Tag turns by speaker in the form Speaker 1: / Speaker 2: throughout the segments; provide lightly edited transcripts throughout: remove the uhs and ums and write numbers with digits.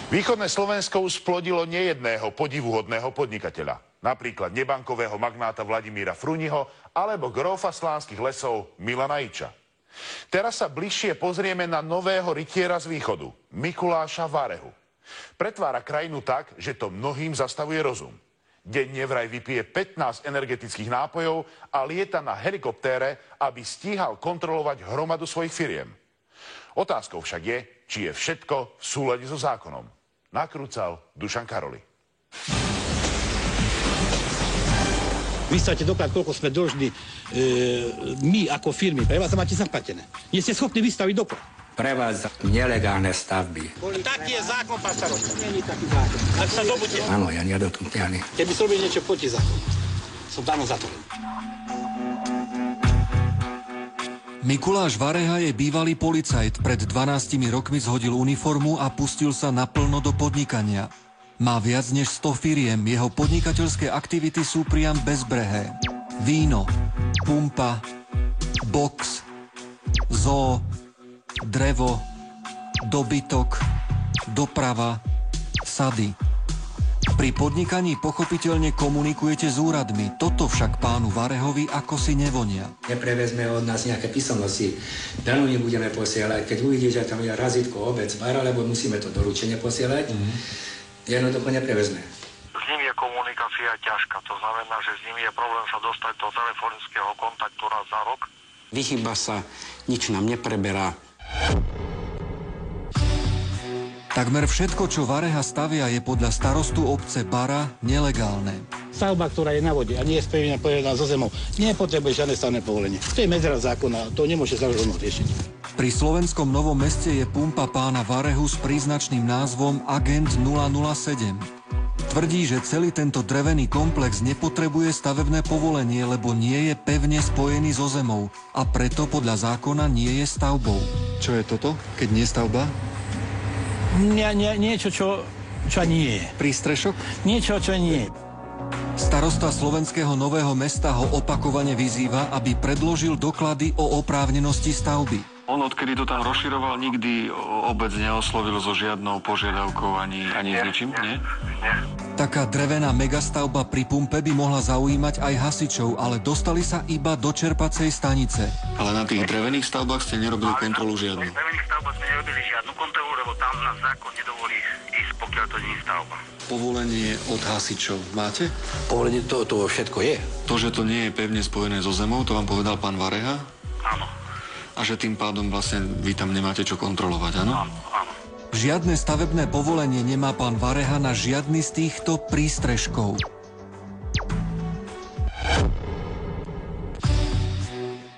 Speaker 1: Východné Slovensko už splodilo nejedného podivuhodného podnikateľa. Napríklad nebankového magnáta Vladimíra Fruniho alebo grófa slánskych lesov Milana Iča. Teraz sa bližšie pozrieme na nového rytiera z východu, Mikuláša Varehu. Pretvára krajinu tak, že to mnohým zastavuje rozum. Denne vraj vypije 15 energetických nápojov a lieta na helikoptére, aby stíhal kontrolovať hromadu svojich firiem. Otázkou však je, či je všetko v súlade so zákonom. Nakrúcal Dušan Karoli.
Speaker 2: Vystavte doklad, koľko sme dlžní my ako firmy. Pre vás máte zaplatené. Nie ste schopní vystaviť doklad.
Speaker 3: Prevádza nelegálne stavby.
Speaker 2: Taký je zákon, pán starosta. Nie je taký zákon. Ak sa dobudete.
Speaker 3: Áno, ja nedotknutelný.
Speaker 2: Keby som robil niečo proti zákonu, som dávno zatvorený.
Speaker 4: Mikuláš Vareha je bývalý policajt. Pred 12 rokmi zhodil uniformu a pustil sa naplno do podnikania. Má viac než 100 firiem, jeho podnikateľské aktivity sú priam bezbrehé. Víno, pumpa, box, zoo, drevo, dobytok, doprava, sady. Pri podnikaní pochopiteľne komunikujete s úradmi, toto však pánu Varehovi ako si nevonia.
Speaker 3: Neprevezme od nás nejaké písomnosti, danu nebudeme posielať, keď uvidí, že tam je razítko obec bar, alebo musíme to doručenie posielať, jednoducho neprevezme.
Speaker 5: S nimi je komunikácia ťažká, to znamená, že s nimi je problém sa dostať do telefonického kontaktu raz za rok.
Speaker 6: Vychýba sa, nič nám nepreberá.
Speaker 4: Takmer všetko, čo Vareha stavia, je podľa starostu obce Bara nelegálne.
Speaker 2: Stavba, ktorá je na vode a nie je spevne pojedená zo zemou, nepotrebuje žiadne stavné povolenie. To je medzera zákona, to nemôže sa rovno riešiť.
Speaker 4: Pri slovenskom Novom Meste je pumpa pána Varehu s príznačným názvom Agent 007. Tvrdí, že celý tento drevený komplex nepotrebuje stavebné povolenie, lebo nie je pevne spojený so zemou a preto podľa zákona nie je stavbou. Čo je toto, keď nie je stavba?
Speaker 2: Niečo, čo nie je.
Speaker 4: Prístrešok?
Speaker 2: Niečo, čo nie je.
Speaker 4: Starosta slovenského Nového Mesta ho opakovane vyzýva, aby predložil doklady o oprávnenosti stavby.
Speaker 7: On, odkedy to tam rozširoval, nikdy obec neoslovil so žiadnou požiadavkou ani s ničím, nie?
Speaker 4: Taká drevená megastavba pri pumpe by mohla zaujímať aj hasičov, ale dostali sa iba do čerpacej stanice.
Speaker 7: Ale na tých drevených stavbách ste nerobili kontrolu žiadnu.
Speaker 5: Na drevených stavbách sme nerobili žiadnu kontrolu, lebo tam nás zákon nedovolí ísť, pokiaľ to nie je stavba.
Speaker 7: Povolenie od hasičov máte?
Speaker 6: Povolenie to všetko je.
Speaker 7: To, že to nie je pevne spojené so zemou, to vám povedal pán Vareha?
Speaker 5: Áno.
Speaker 7: A že tým pádom vlastne vy tam nemáte čo kontrolovať, áno?
Speaker 5: Áno.
Speaker 4: Žiadne stavebné povolenie nemá pán Vareha na žiadny z týchto prístrežkov.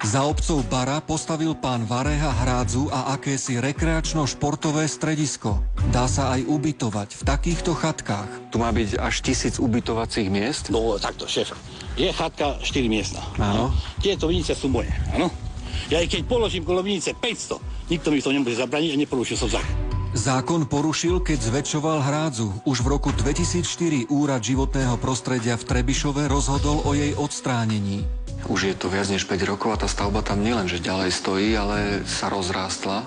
Speaker 4: Za obcov Bara postavil pán Vareha hrádzu a akési rekreačno-športové stredisko. Dá sa aj ubytovať v takýchto chatkách.
Speaker 7: Tu má byť až 1000 ubytovacích miest?
Speaker 2: No takto, šéf. Je chatka 4 miestna.
Speaker 7: Áno.
Speaker 2: Tieto vinice sú moje, áno? Ja aj keď položím kolo vinice 500, nikto mi to nemôže zabraniť a neporušil som zákon.
Speaker 4: Zákon porušil, keď zväčšoval hrádzu. Už v roku 2004 Úrad životného prostredia v Trebišove rozhodol o jej odstránení.
Speaker 7: Už je to viac než 5 rokov a tá stavba tam nielen, že ďalej stojí, ale sa rozrástla.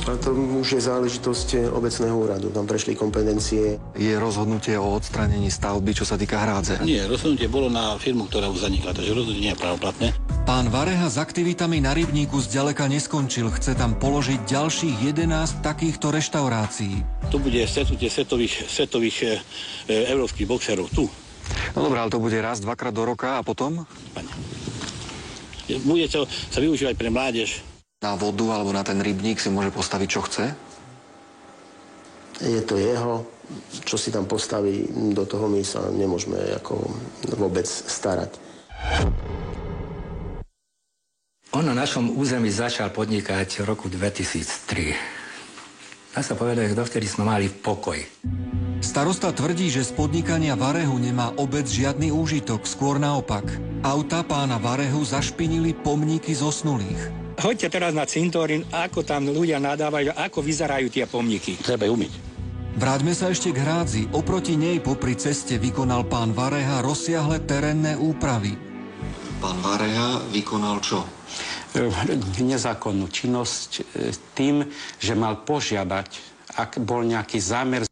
Speaker 8: A to už je záležitosť obecného úradu. Tam prešli kompetencie.
Speaker 7: Je rozhodnutie o odstránení stavby, čo sa týka hrádze?
Speaker 2: Nie, rozhodnutie bolo na firmu, ktorá už zanikla, takže rozhodnutie nie je pravoplatné.
Speaker 4: Pán Vareha s aktivitami na rybníku zďaleka neskončil. Chce tam položiť ďalších 11 takýchto reštaurácií.
Speaker 2: Tu bude stretnutie svetových európskych boxerov. Tu.
Speaker 7: No dobré, ale to bude raz, dvakrát do roka a potom?
Speaker 2: Bude sa využívať pre mládež.
Speaker 7: Na vodu alebo na ten rybník si môže postaviť, čo chce?
Speaker 8: Je to jeho, čo si tam postaví, do toho my sa nemôžeme ako vôbec starať.
Speaker 3: On na našom území začal podnikať v roku 2003. Dá sa povedať, že dovtedy sme mali pokoj.
Speaker 4: Starosta tvrdí, že z podnikania Varehu nemá obec žiadny úžitok, skôr naopak. Auta pána Varehu zašpinili pomníky zosnulých.
Speaker 2: Choďte teraz na cintorín, ako tam ľudia nadávajú, ako vyzerajú tie pomníky. Treba ju umyť.
Speaker 4: Vráťme sa ešte k hrádzi. Oproti nej popri ceste vykonal pán Vareha rozsiahle terénne úpravy.
Speaker 7: Pán Vareha vykonal čo?
Speaker 6: Nezákonnú činnosť tým, že mal požiadať, ak bol nejaký zámer